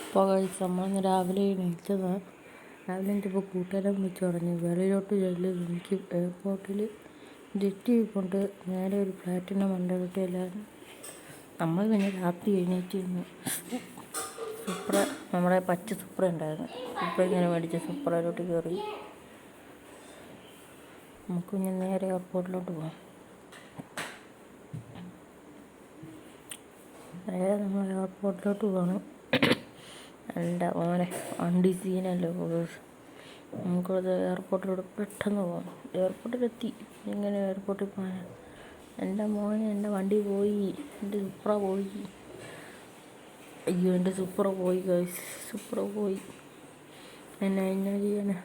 അപ്പോൾ കഴിച്ച് നമ്മളിന്ന് രാവിലെ എണീറ്റതാണ്. രാവിലെ എണീറ്റപ്പോൾ കൂട്ടുകാരൻ വിളിച്ച് പറഞ്ഞു വെളിയിലോട്ട് ചെല്ല്, എനിക്ക് എയർപോർട്ടിൽ ജെറ്റ് കൊണ്ട് നേരെ ഒരു ഫ്ലാറ്റിൻ്റെ മണ്ടയിലോട്ട് എല്ലാവരും. നമ്മൾ പിന്നെ രാത്രി എണീറ്റ് സുപ്ര, നമ്മുടെ പച്ച സുപ്ര ഉണ്ടായിരുന്നു, സുപ്ര ഇങ്ങനെ മേടിച്ച് സുപ്രയിലോട്ട് കയറി. നമുക്ക് പിന്നെ നേരെ എയർപോർട്ടിലോട്ട് പോകാം. നേരെ നമ്മൾ എയർപോർട്ടിലോട്ട് പോകണം. എൻ്റെ മോനെ വണ്ടി സീനല്ലോ. നമുക്കത് എയർപോർട്ടിലൂടെ പെട്ടെന്ന് പോകാം. എയർപോർട്ടിലെത്തി. ഇങ്ങനെ എയർപോർട്ടിൽ പോകാൻ എൻ്റെ മോനെ, എൻ്റെ വണ്ടി പോയി, എൻ്റെ സുപ്ര പോയി. അയ്യോ, എൻ്റെ സുപ്ര പോയി ഗൈസ്, സുപ്ര പോയി. എന്നാ ചെയ്യാനാ?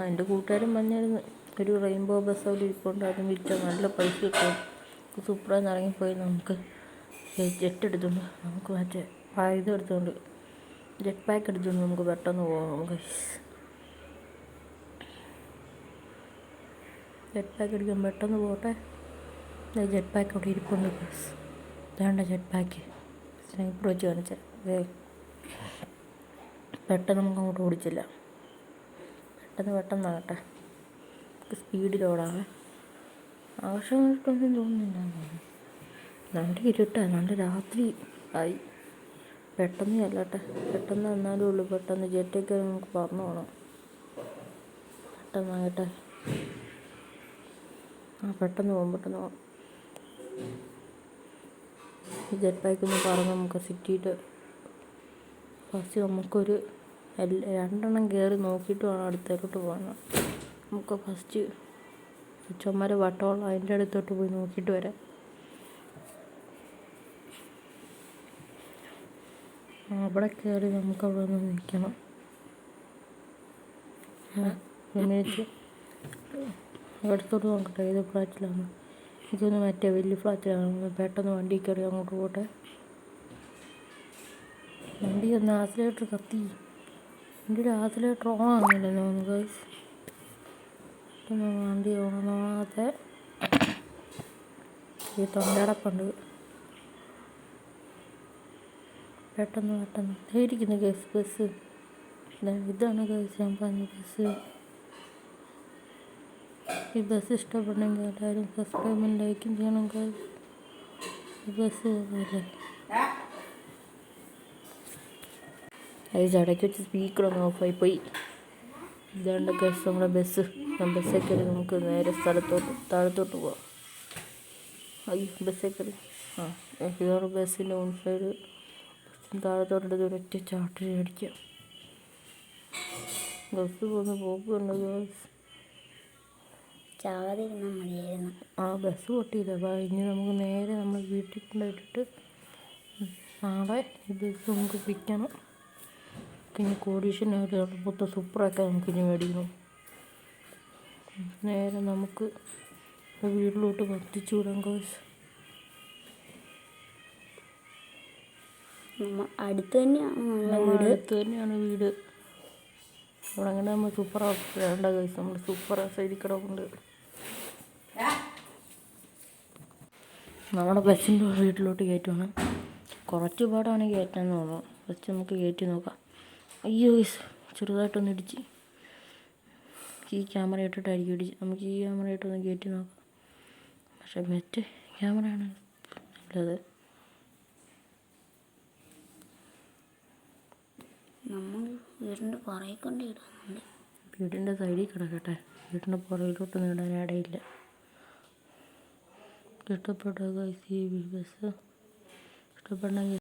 എൻ്റെ കൂട്ടുകാരൻ പറഞ്ഞായിരുന്നു ഒരു റെയിൻബോ ബസ് അവിടെ ഇരിപ്പുണ്ട്, അതും വിളിച്ചാൽ നല്ല പൈസ കിട്ടും. സുപ്ര എന്ന് ഇറങ്ങിപ്പോയി നമുക്ക് ജെറ്റ് എടുത്തുകൊണ്ട്, നമുക്ക് മറ്റേ ഇതെടുത്തുകൊണ്ട് ജെറ്റ് പാക്ക് എടുത്തുകൊണ്ട് നമുക്ക് പെട്ടെന്ന് പോകാം ഗൈസ്. ജെറ്റ് പാക്ക് എടുക്കാൻ പെട്ടെന്ന് പോട്ടെ. ജെറ്റ് പാക്ക് അവിടെ ഇരിപ്പുണ്ട് ഗൈസ്. ഇതാണ്ട ജെറ്റ് പാക്ക്, സ്നൈപ്പർ വെച്ച് കാണിച്ചാൽ പെട്ടെന്ന് നമുക്ക് അങ്ങോട്ട് ഓടിച്ചില്ല. പെട്ടെന്നാകട്ടെ, സ്പീഡിലോടാവേ. ആവശ്യമായിട്ടൊന്നും തോന്നുന്നില്ല. നല്ല ഇരുട്ടാ, നല്ല രാത്രി ആയി. പെട്ടെന്ന് ചെല്ലട്ടെ, പെട്ടെന്ന് എന്നാലും ഉള്ളൂ. പെട്ടെന്ന് ജെറ്റൊക്കെ നമുക്ക് പറഞ്ഞു പോകണം. പെട്ടെന്നാകട്ടെ. പെട്ടെന്ന് പോകാം. ഈ ജെറ്റ് പാക്കൊന്ന് പറഞ്ഞ് നമുക്ക് സിറ്റിയിൽ ഫസ്റ്റ് നമുക്കൊരു രണ്ടെണ്ണം കയറി നോക്കിയിട്ട് വേണം അടുത്തേലോട്ട് പോകാൻ. നമുക്ക് ഫസ്റ്റ് ചുമര വട്ടമുള്ള അതിൻ്റെ അടുത്തോട്ട് പോയി നോക്കിയിട്ട് വരാം. അവിടെ കയറി നമുക്ക് അവിടെ ഒന്ന് നിൽക്കണം. എന്നിട്ട് അടുത്തോട്ട് നോക്കട്ടെ ഏത് ഫ്ലാറ്റിലാണ്. ഇതൊന്ന് മറ്റേ വലിയ ഫ്ലാറ്റിലാണ്. പെട്ടെന്ന് വണ്ടി കയറി അങ്ങോട്ട് പോട്ടെ. വണ്ടി ഒന്ന് ആക്സിലേറ്റർ കത്തി. വണ്ടിയുടെ ആക്സിലേറ്റർ ഓൺ ആകുന്നില്ലല്ലോ ഗൈസ്. വണ്ടി ഓണാകാതെ ഈ തൊണ്ടടപ്പുണ്ട്. പെട്ടെന്ന് ഇരിക്കുന്നു ഗൈസ് ബസ്. ഇതാണ് ഗൈസ് ഞാൻ പറഞ്ഞ ബസ്. ഈ ബസ് ഇഷ്ടപ്പെടണമെങ്കിൽ എല്ലാവരും സബ്സ്ക്രൈബും ലൈക്കും ചെയ്യണം ഗൈസ്. ഈ ബസ് അല്ലേ ഗൈസ്, ഇടയ്ക്ക് വെച്ച് സ്പീക്കറൊന്ന് ഓഫായി പോയി. ഇതാണ്ട് ഗൈസ് നമ്മുടെ ബസ്. ബസ്സേ കയറി നമുക്ക് നേരെ താഴത്തോട്ട് പോവാം. അയ്യോ, ബസ്സേ കയറി. ഇതാണ് ബസ്സിൻ്റെ മുൻ സൈഡ്. താഴത്തോട്ടെടുത്ത് ഒരൊറ്റ ചാട്ടിൽ അടിക്കാം. ബസ് പോന്ന് പോക്കുണ്ട് ഗൈസ്. ബസ് പൊട്ടിയില്ല. ഇനി നമുക്ക് നേരെ നമ്മൾ വീട്ടിൽ കൊണ്ടുപോയിട്ടിട്ട് നാളെ ഈ ബസ് നമുക്ക് പിടിക്കണം. ഇനി കോടീശ്വരനായിട്ട് മൊത്തം സൂപ്പറൊക്കെ നമുക്കിനി മേടിക്കണം. നേരെ നമുക്ക് വീട്ടിലോട്ട് കത്തിച്ചു വിടാം ഗൈസ്. അടുത്ത് തന്നെയാണ് വീട്. അവിടെ അങ്ങനെ നമ്മൾ സൂപ്പർ വേണ്ട ഗൈസ്. നമ്മൾ സൂപ്പർ സൈഡിൽ കിടപ്പുണ്ട്. നമ്മുടെ ബസ്സിൻ്റെ വീട്ടിലോട്ട് കയറ്റുവാണ്. കുറച്ച് പാടാണ് കയറ്റാന്ന് തോന്നുന്നു. ബസ് നമുക്ക് കയറ്റി നോക്കാം. അയ്യോ ഗൈസ്, ചെറുതായിട്ടൊന്ന് ഇടിച്ച്. ഈ ക്യാമറ ഇട്ടിട്ടായിരിക്കും ഇടിച്ച്. നമുക്ക് ഈ ക്യാമറ ഇട്ടൊന്ന് കയറ്റി നോക്കാം. പക്ഷെ മറ്റേ ക്യാമറയാണ് നല്ലത്. നമ്മൾ വീടിൻ്റെ പുറകെ കൊണ്ട് ഇടുന്നുണ്ട്. വീടിൻ്റെ സൈഡിൽ കിടക്കട്ടെ. വീടിൻ്റെ പുറകിലോട്ടൊന്നും ഇടാൻ ഇടയില്ല. ഇഷ്ടപ്പെട്ടോ ഗൈസ് ഈ ബസ്? ഇഷ്ടപ്പെടണമെങ്കിൽ